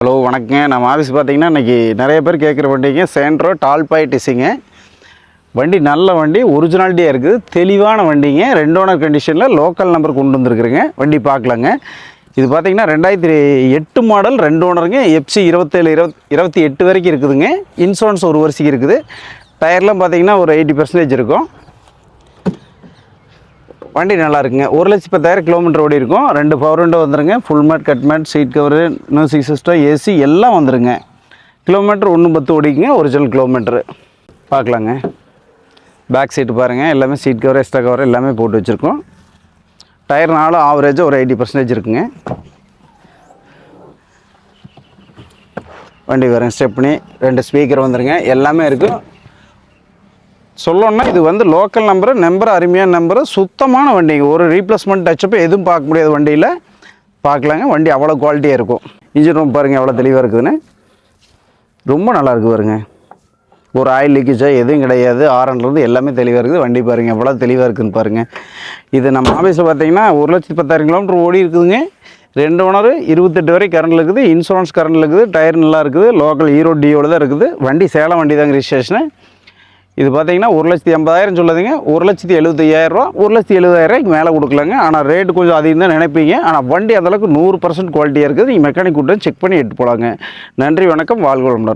Hello வணக்கங்க. நம்ம office பார்த்தீங்கன்னா இன்றைக்கி நிறைய பேர் கேட்குற வண்டிங்க சேண்ட்ரோ டால்பாய் டிசிங்க. வண்டி நல்ல வண்டி, ஒரிஜினாலிட்டியாக இருக்குது, தெளிவான வண்டிங்க. 2 ஓனர் கண்டிஷனில் லோக்கல் நம்பர் கொண்டு வந்துருக்குறேங்க. வண்டி பார்க்கலாங்க. இது பார்த்தீங்கன்னா 2008 மாடல் 2 ஓனருங்க. எஃப்சி 27 வரைக்கும் இருக்குதுங்க. இன்சூரன்ஸ் 1 வருஷத்துக்கு இருக்குது. டயர்லாம் பார்த்தீங்கன்னா ஒரு 80% இருக்கும். வண்டி நல்லா இருக்குங்க. 1,10,000 கிலோமீட்டர் ஓடி இருக்கும். 2 பவர் விண்டோ வந்துருங்க. Full mat, cut mat, seat cover, music system, AC எல்லாம் வந்துருங்க. கிலோமீட்டர் 110 ஓடிக்குங்க. ஒரிஜினல் கிலோமீட்டரு பார்க்கலாங்க. பேக் சீட்டு பாருங்கள், எல்லாமே சீட் கவர், எக்ஸ்ட்ரா கவர் எல்லாமே போட்டு வச்சுருக்கோம். டயர் நாளும் ஆவரேஜாக ஒரு 80% இருக்குங்க. வண்டி வரும் ஸ்டெப்னி, 2 ஸ்பீக்கர் வந்துருங்க, எல்லாமே இருக்கும். சொல்லணும்னா இது வந்து லோக்கல் நம்பர் அருமையான நம்பரு, சுத்தமான வண்டிங்க. ஒரு ரீப்ளேஸ்மெண்ட் டச்சப்போ எதுவும் பார்க்க முடியாது வண்டியில். பார்க்கலாங்க. வண்டி அவ்வளோ குவாலிட்டியாக இருக்கும். இன்ஜின் ரூம் பாருங்கள் எவ்வளோ தெளிவாக இருக்குதுன்னு. ரொம்ப நல்லா இருக்குது பாருங்க. ஒரு ஆயில் லீக்கேஜாக எதுவும் கிடையாது. ஆரன்லேருந்து எல்லாமே தெளிவாக இருக்குது. வண்டி பாருங்கள் எவ்வளோ தெளிவாக இருக்குதுன்னு பாருங்கள். இது நம்ம ஆஃபீஸில் பார்த்தீங்கன்னா 1,10,000 கிலோமீட்டர் ஓடி இருக்குதுங்க. 2 ஓனர் 28 வரை கரண்டில் இருக்குது. இன்சூரன்ஸ் கரண்டில் இருக்குது. டயர் நல்லா இருக்குது. லோக்கல் ஈரோடு டியோவில் தான் இருக்குது. வண்டி சேலம் வண்டி தாங்க ரிஜிஸ்ட்ரேஷனு. இது பார்த்தீங்கன்னா 1,80,000 சொல்லுதுங்க. 1,75,000 1,70,000 மேலே கொடுக்கலாங்க. ஆனால் ரேட்டு கொஞ்சம் அதிகம் தான் நினைப்பீங்க. ஆனால் வண்டி அந்தளவுக்கு 100% குவாலிட்டியாக இருக்குது. நீங்கள் மெக்கானிக் கூட்டம் செக் பண்ணி எடுத்து போகலாங்க. நன்றி, வணக்கம், வாழ்க வளமுடன்.